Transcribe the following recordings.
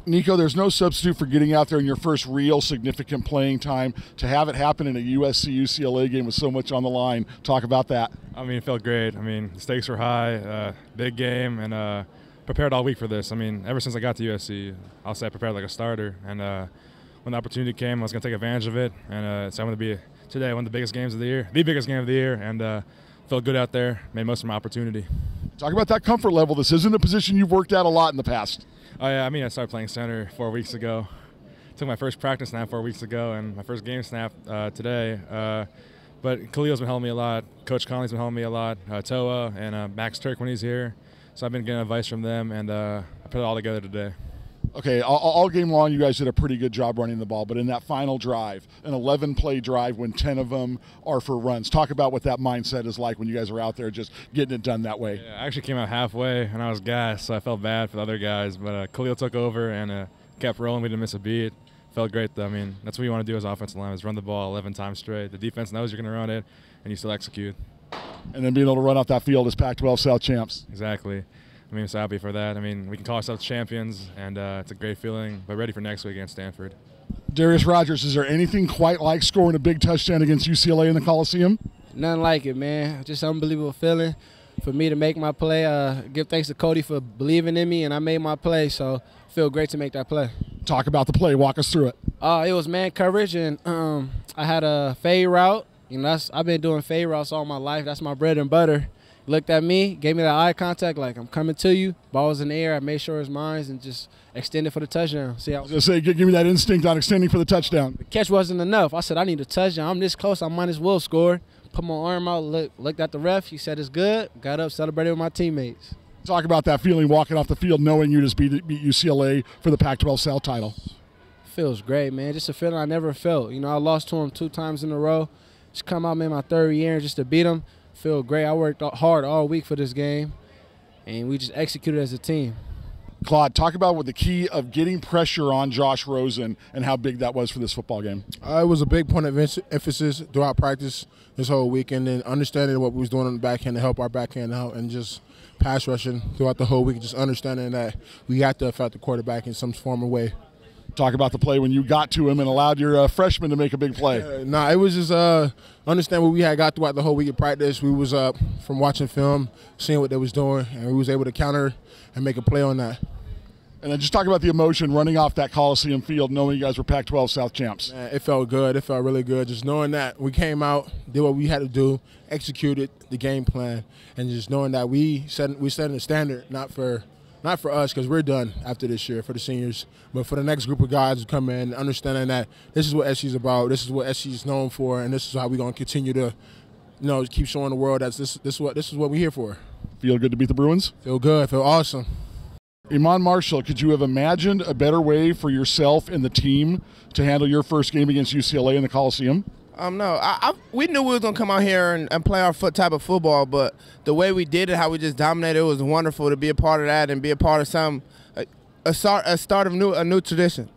Nico, there's no substitute for getting out there in your first real significant playing time. To have it happen in a USC-UCLA game with so much on the line, talk about that. I mean, it felt great. I mean, the stakes were high, big game, and prepared all week for this. I mean, ever since I got to USC, I'll say I prepared like a starter. And when the opportunity came, I was going to take advantage of it. And so I'm going to be, today, one of the biggest games of the year, the biggest game of the year, and felt good out there, made most of my opportunity. Talk about that comfort level. This isn't a position you've worked at a lot in the past. Oh, yeah, I mean, I started playing center 4 weeks ago. Took my first practice snap 4 weeks ago and my first game snap today. But Khalil's been helping me a lot. Coach Conley's been helping me a lot. Toa and Max Turk when he's here. So I've been getting advice from them, and I put it all together today. Okay, all game long you guys did a pretty good job running the ball, but in that final drive, an 11-play drive when 10 of them are for runs. Talk about what that mindset is like when you guys are out there just getting it done that way. Yeah, I actually came out halfway, and I was gassed, so I felt bad for the other guys. But Khalil took over and kept rolling. We didn't miss a beat. Felt great, though. I mean, that's what you want to do as offensive line is run the ball 11 times straight. The defense knows you're going to run it, and you still execute. And then being able to run off that field as Pac-12 South champs. Exactly. I mean, I'm so happy for that. I mean, we can call ourselves champions, and it's a great feeling, but ready for next week against Stanford. Darreus Rogers, is there anything quite like scoring a big touchdown against UCLA in the Coliseum? Nothing like it, man. Just an unbelievable feeling for me to make my play. Give thanks to Cody for believing in me, and I made my play, so I feel great to make that play. Talk about the play. Walk us through it. It was man coverage, and I had a fade route. You know, I've been doing fade routes all my life. That's my bread and butter. Looked at me, gave me that eye contact, like I'm coming to you. Ball was in the air. I made sure it was mine and just extended for the touchdown. See, I was gonna say, give me that instinct on extending for the touchdown. The catch wasn't enough. I said I need a touchdown. I'm this close. I might as well score. Put my arm out, looked at the ref. He said it's good. Got up, celebrated with my teammates. Talk about that feeling walking off the field knowing you just beat UCLA for the Pac-12 South title. Feels great, man. Just a feeling I never felt. You know, I lost to him 2 times in a row. Just come out in my 3rd year and just to beat him. Feel great. I worked hard all week for this game, and we just executed as a team. Claude, talk about what the key of getting pressure on Josh Rosen and how big that was for this football game. It was a big point of emphasis throughout practice this whole weekend, and understanding what we was doing on the back end to help our back end out, and just pass rushing throughout the whole week, just understanding that we got to affect the quarterback in some form or way. Talk about the play when you got to him and allowed your freshman to make a big play. It was just understand what we had got throughout the whole week of practice. We was from watching film, seeing what they was doing, and we was able to counter and make a play on that. And then just talk about the emotion running off that Coliseum field, knowing you guys were Pac-12 South champs. It felt good. It felt really good. Just knowing that we came out, did what we had to do, executed the game plan, and just knowing that we set a standard, not for us, because we're done after this year for the seniors, but for the next group of guys who come in, understanding that this is what SC is about, this is what SC is known for, and this is how we're going to continue to, keep showing the world that this is what we're here for. Feel good to beat the Bruins? Feel good. Feel awesome. Iman Marshall, could you have imagined a better way for yourself and the team to handle your first game against UCLA in the Coliseum? No, we knew we was going to come out here and play our type of football, but the way we did it, how we just dominated, it was wonderful to be a part of that and be a part of a start of a new tradition.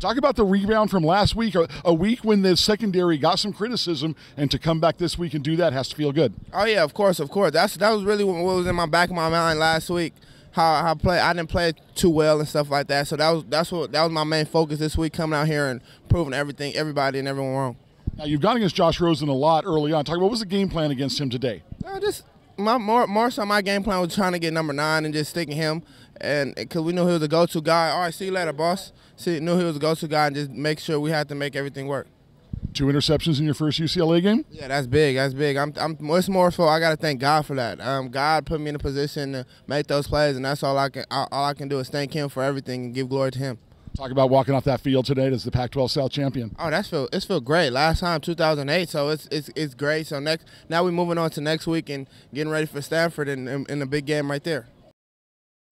Talk about the rebound from last week, a week when the secondary got some criticism, and to come back this week and do that has to feel good. Oh, yeah, of course. That was really what was in my back of my mind last week. How I didn't play too well and stuff like that. So that was my main focus this week, coming out here and proving everybody and everyone wrong. Now, you've gone against Josh Rosen a lot early on. Talk about what was the game plan against him today? More so my game plan was trying to get number 9 and just sticking him, and because we knew he was a go-to guy. All right, see you later, boss. Knew he was a go-to guy, and just make sure we had to make everything work. 2 interceptions in your first UCLA game? Yeah, that's big. That's big. It's more so I got to thank God for that. God put me in a position to make those plays, and that's all I can do is thank Him for everything and give glory to Him. Talk about walking off that field today as the Pac-12 South champion. Oh, it's feel great. Last time 2008, so it's great. So now we're moving on to next week and getting ready for Stanford and a big game right there.